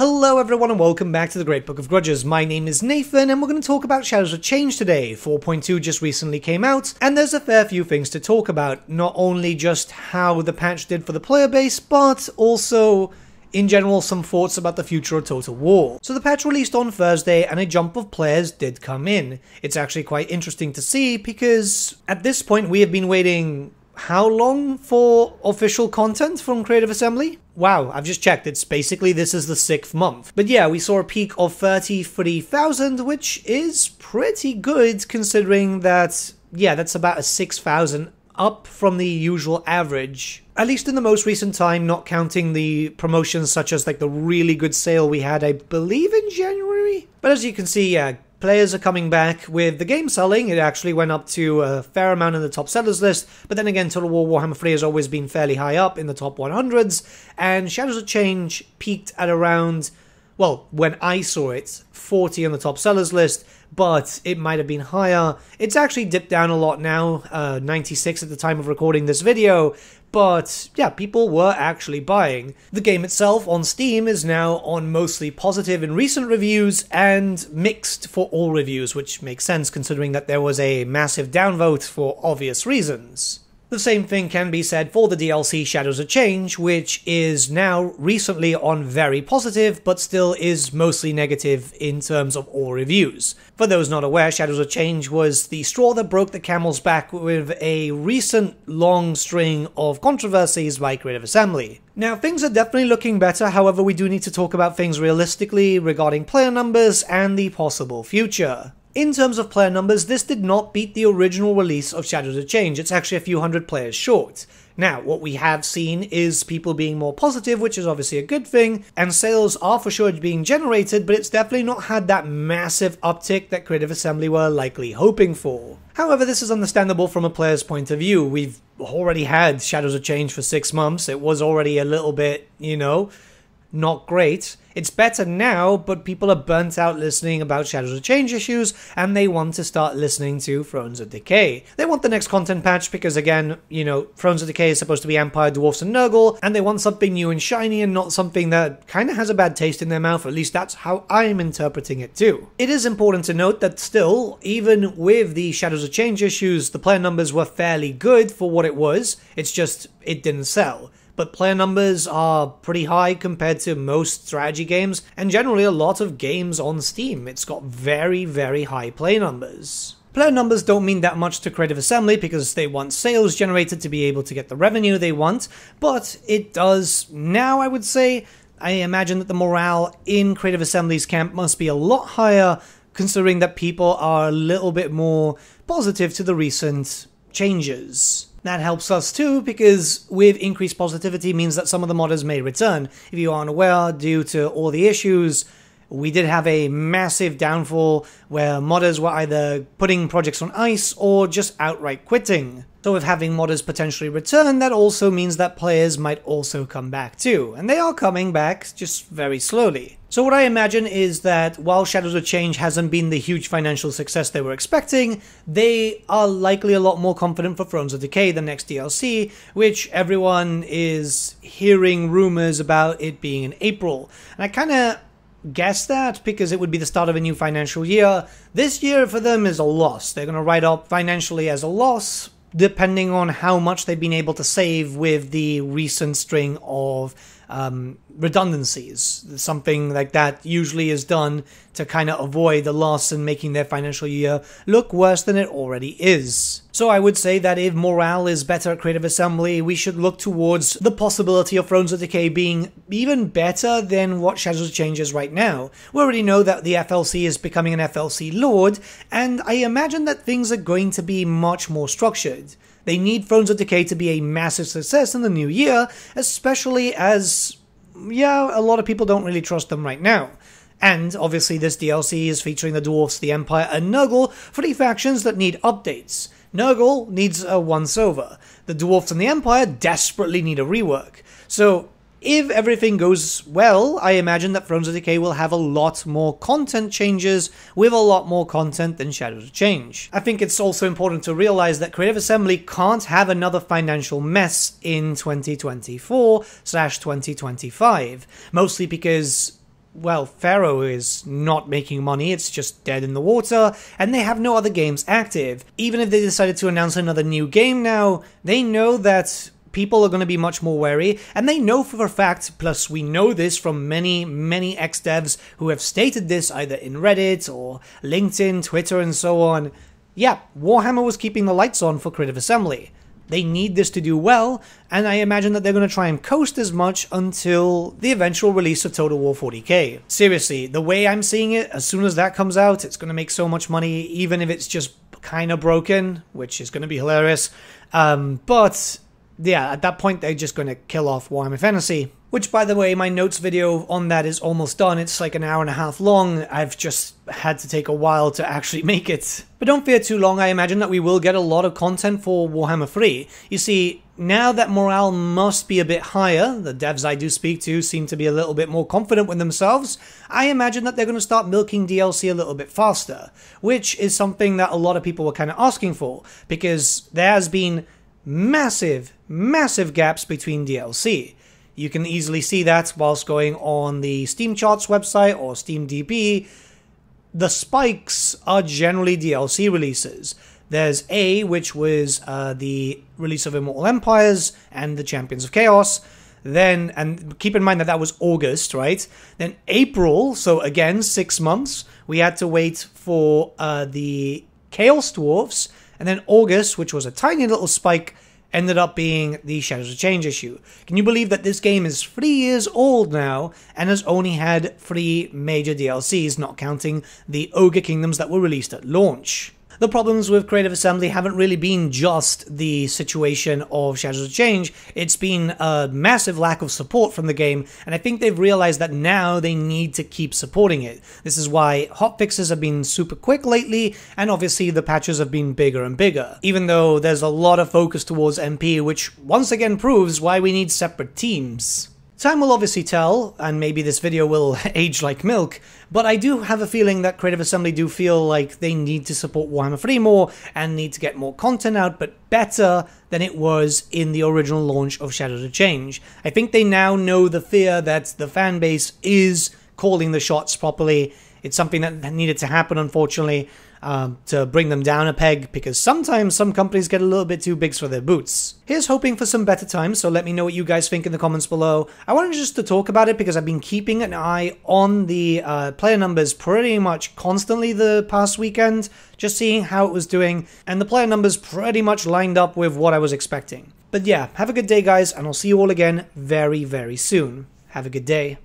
Hello everyone and welcome back to the Great Book of Grudges. My name is Nathan and we're going to talk about Shadows of Change today. 4.2 just recently came out and there's a fair few things to talk about. Not only just how the patch did for the player base, but also in general some thoughts about the future of Total War. So the patch released on Thursday and a jump of players did come in. It's actually quite interesting to see because at this point we have been waiting how long for official content from Creative Assembly? Wow, I've just checked, it's basically this is the 6th month. But yeah, we saw a peak of 33,000, which is pretty good considering that, yeah, that's about a 6,000 up from the usual average. At least in the most recent time, not counting the promotions such as like the really good sale we had, I believe in January? But as you can see, yeah, players are coming back with the game selling. It actually went up to a fair amount in the top sellers list, but then again, Total War Warhammer 3 has always been fairly high up in the top 100s, and Shadows of Change peaked at around, well, when I saw it, 40 on the top sellers list, but it might have been higher. It's actually dipped down a lot now, 96 at the time of recording this video, but yeah, people were actually buying. The game itself on Steam is now on mostly positive in recent reviews and mixed for all reviews, which makes sense considering that there was a massive downvote for obvious reasons. The same thing can be said for the DLC Shadows of Change, which is now recently on very positive, but still is mostly negative in terms of all reviews. For those not aware, Shadows of Change was the straw that broke the camel's back with a recent long string of controversies by Creative Assembly. Now, things are definitely looking better, however we do need to talk about things realistically regarding player numbers and the possible future. In terms of player numbers, this did not beat the original release of Shadows of Change. It's actually a few hundred players short. Now, what we have seen is people being more positive, which is obviously a good thing, and sales are for sure being generated, but it's definitely not had that massive uptick that Creative Assembly were likely hoping for. However, this is understandable from a player's point of view. We've already had Shadows of Change for 6 months. It was already a little bit, you know, not great. It's better now, but people are burnt out listening about Shadows of Change issues, and they want to start listening to Thrones of Decay. They want the next content patch because, again, you know, Thrones of Decay is supposed to be Empire, Dwarfs, and Nurgle, and they want something new and shiny and not something that kind of has a bad taste in their mouth. At least that's how I'm interpreting it too. It is important to note that still, even with the Shadows of Change issues, the player numbers were fairly good for what it was. It's just, it didn't sell. But player numbers are pretty high compared to most strategy games, and generally a lot of games on Steam. It's got very, very high play numbers. Player numbers don't mean that much to Creative Assembly because they want sales generated to be able to get the revenue they want, but it does now, I would say. I imagine that the morale in Creative Assembly's camp must be a lot higher, considering that people are a little bit more positive to the recent changes. That helps us too, because with increased positivity means that some of the modders may return. If you aren't aware, due to all the issues, we did have a massive downfall where modders were either putting projects on ice or just outright quitting. So with having modders potentially return, that also means that players might also come back too. And they are coming back, just very slowly. So what I imagine is that while Shadows of Change hasn't been the huge financial success they were expecting, they are likely a lot more confident for Thrones of Decay, the next DLC, which everyone is hearing rumors about it being in April. And I kind of guess that because it would be the start of a new financial year. This year for them is a loss. They're going to write up financially as a loss, depending on how much they've been able to save with the recent string of redundancies. Something like that usually is done to kind of avoid the loss and making their financial year look worse than it already is. So I would say that if morale is better at Creative Assembly, we should look towards the possibility of Thrones of Decay being even better than what Shadows of Change is right now. We already know that the FLC is becoming an FLC Lord, and I imagine that things are going to be much more structured. They need Thrones of Decay to be a massive success in the new year, especially as, yeah, a lot of people don't really trust them right now. And obviously this DLC is featuring the Dwarfs, the Empire, and Nurgle, three factions that need updates. Nurgle needs a once-over. The Dwarfs and the Empire desperately need a rework. So if everything goes well, I imagine that Thrones of Decay will have a lot more content changes with a lot more content than Shadows of Change. I think it's also important to realize that Creative Assembly can't have another financial mess in 2024/2025, mostly because well, Pharaoh is not making money, it's just dead in the water, and they have no other games active. Even if they decided to announce another new game now, they know that people are going to be much more wary, and they know for a fact, plus we know this from many ex-devs who have stated this either in Reddit or LinkedIn, Twitter, and so on. Yeah, Warhammer was keeping the lights on for Creative Assembly. They need this to do well, and I imagine that they're going to try and coast as much until the eventual release of Total War 40k. Seriously, the way I'm seeing it, as soon as that comes out, it's going to make so much money, even if it's just kind of broken, which is going to be hilarious. But yeah, at that point, they're just going to kill off Warhammer Fantasy. Which, by the way, my notes video on that is almost done. It's like an hour and a half long. I've just had to take a while to actually make it. But don't fear too long, I imagine that we will get a lot of content for Warhammer 3. You see, now that morale must be a bit higher, the devs I do speak to seem to be a little bit more confident with themselves, I imagine that they're going to start milking DLC a little bit faster, which is something that a lot of people were kind of asking for, because there has been massive gaps between DLC. You can easily see that whilst going on the Steam Charts website or SteamDB. The spikes are generally DLC releases. There's A, which was the release of Immortal Empires and the Champions of Chaos. Then, and keep in mind that that was August, right? Then April, so again, 6 months, we had to wait for the Chaos Dwarfs. And then August, which was a tiny little spike, ended up being the Shadows of Change issue. Can you believe that this game is 3 years old now and has only had 3 major DLCs, not counting the Ogre Kingdoms that were released at launch? The problems with Creative Assembly haven't really been just the situation of Shadows of Change, it's been a massive lack of support from the game, and I think they've realized that now they need to keep supporting it. This is why hotfixes have been super quick lately, and obviously the patches have been bigger and bigger, even though there's a lot of focus towards MP, which once again proves why we need separate teams. Time will obviously tell, and maybe this video will age like milk, but I do have a feeling that Creative Assembly do feel like they need to support Warhammer 3 more and need to get more content out, but better than it was in the original launch of Shadows of Change. I think they now know the fear that the fan base is calling the shots properly. It's something that needed to happen, unfortunately, to bring them down a peg, because sometimes some companies get a little bit too big for their boots. Here's hoping for some better times, so let me know what you guys think in the comments below. I wanted just to talk about it because I've been keeping an eye on the player numbers pretty much constantly the past weekend, just seeing how it was doing, and the player numbers pretty much lined up with what I was expecting. But yeah, have a good day guys, and I'll see you all again very soon. Have a good day.